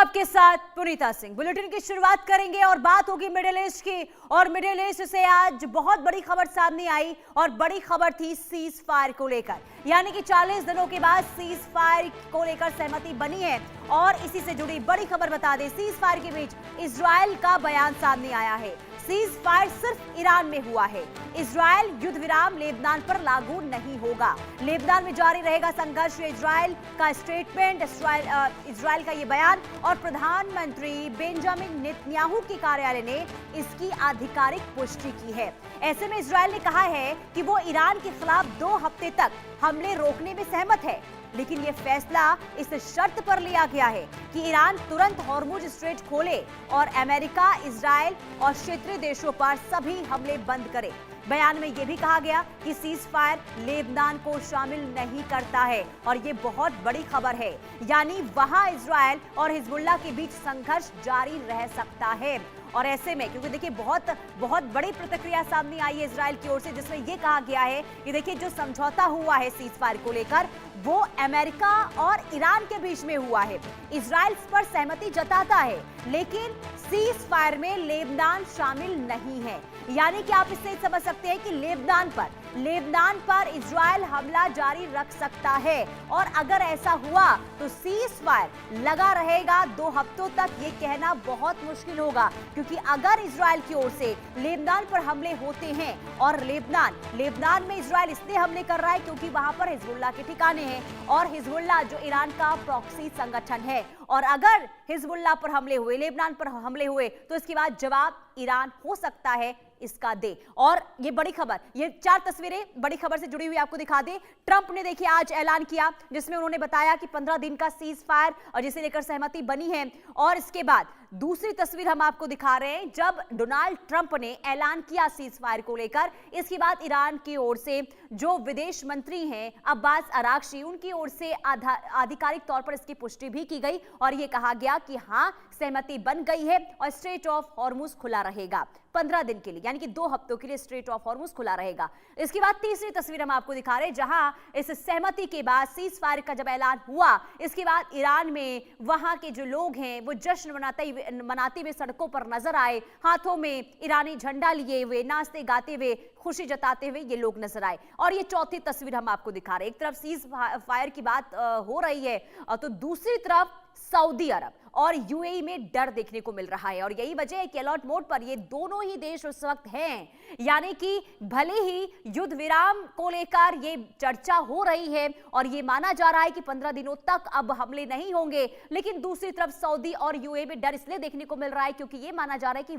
आपके साथ पुनीता सिंह। बुलेटिन की शुरुआत करेंगे और बात होगी मिडिल ईस्ट की। और मिडिल ईस्ट से आज बहुत बड़ी खबर सामने आई और बड़ी खबर थी सीज फायर को लेकर, यानी कि 40 दिनों के बाद सीज फायर को लेकर सहमति बनी है। और इसी से जुड़ी बड़ी खबर बता दें, सीज फायर के बीच इजरायल का बयान सामने आया है। सीज फायर सिर्फ ईरान में हुआ है। इजरायल युद्ध विराम लेबनान पर लागू नहीं होगा। लेबनान में जारी रहेगा संघर्ष, इजरायल का स्टेटमेंट, इजरायल का ये बयान। और प्रधानमंत्री बेंजामिन नेतन्याहू के कार्यालय ने इसकी आधिकारिक पुष्टि की है। ऐसे में इजरायल ने कहा है कि वो ईरान के खिलाफ 2 हफ्ते तक हमले रोकने में सहमत है, लेकिन यह फैसला इस शर्त पर लिया गया है कि ईरान तुरंत हॉर्मुज स्ट्रेट खोले और अमेरिका, इजरायल और क्षेत्रीय देशों पर सभी हमले बंद करे। बयान में यह भी कहा गया कि सीज फायर लेबनान को शामिल नहीं करता है और ये बहुत बड़ी खबर है, यानी वहां इजरायल और हिजबुल्लाह के बीच संघर्ष जारी रह सकता है। और ऐसे में क्योंकि देखिए बहुत बड़ी प्रतिक्रिया सामने आई है इजरायल की ओर से, जिसमें यह कहा गया है कि देखिए जो समझौता हुआ है सीज फायर को लेकर वो अमेरिका और ईरान के बीच में हुआ है। इजरायल इस पर सहमति जताता है, लेकिन सीज फायर में लेबनान शामिल नहीं है। यानी कि आप इससे समझ सकते हैं कि लेबनान पर इजरायल हमला जारी रख सकता है। और अगर ऐसा हुआ तो सीज फायर लगा रहेगा 2 हफ्तों तक, ये कहना बहुत मुश्किल होगा। क्योंकि अगर इजरायल की ओर से लेबनान पर हमले होते हैं और लेबनान में इजरायल इसलिए हमले कर रहा है क्योंकि वहां पर हिजबुल्लाह के ठिकाने हैं और हिजबुल्लाह जो ईरान का प्रॉक्सी संगठन है, और अगर हिजबुल्लाह पर हमले हुए, लेबनान पर हमले हुए, तो इसके बाद जवाब ईरान हो सकता है इसका दे। और ये बड़ी खबर, ये 4 तस्वीरें बड़ी खबर से जुड़ी हुई आपको दिखा दें। ट्रंप ने देखिए आज ऐलान किया जिसमें उन्होंने बताया कि 15 दिन का सीज फायर और जिसे लेकर सहमति बनी है। और इसके बाद दूसरी तस्वीर हम आपको दिखा रहे हैं जब डोनाल्ड ट्रंप ने ऐलान किया सीज फायर को लेकर। इसके बाद ईरान की ओर से जो विदेश मंत्री हैं अब्बास अरागची, उनकी ओर से आधिकारिक तौर पर इसकी पुष्टि भी की गई और यह कहा गया कि हाँ, सहमति बन गई है और स्ट्रेट ऑफ हॉर्मुज खुला रहेगा 15 दिन के लिए, यानी कि 2 हफ्तों के लिए स्ट्रेट ऑफ हॉर्मुज खुला रहेगा। इसके बाद तीसरी तस्वीर हम आपको दिखा रहे हैं जहां इस सहमति के बाद सीज फायर का जब ऐलान हुआ, इसके बाद ईरान में वहां के जो लोग हैं वो जश्न मनाते हुए सड़कों पर नजर आए, हाथों में ईरानी झंडा लिए हुए, नाचते गाते हुए, खुशी जताते हुए ये लोग नजर आए। और ये चौथी तस्वीर हम आपको दिखा रहे हैं। एक तरफ सीज फायर की बात हो रही है तो दूसरी तरफ सऊदी अरब और यूएई में डर देखने को मिल रहा है। और यही वजह है कि अलर्ट मोड पर ये दोनों ही देश उस वक्त हैं। यानी कि भले ही युद्ध विराम को लेकर ये चर्चा हो रही है और ये माना जा रहा है कि 15 दिनों तक अब हमले नहीं होंगे, लेकिन दूसरी तरफ सऊदी और यूएई में डर इसलिए देखने को मिल रहा है क्योंकि ये माना जा रहा है कि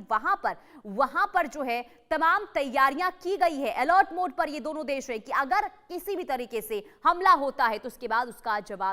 वहां पर जो है तमाम तैयारियां की गई है। अलर्ट मोड पर ये दोनों देश है कि अगर किसी भी तरीके से हमला होता है तो उसके बाद उसका जवाब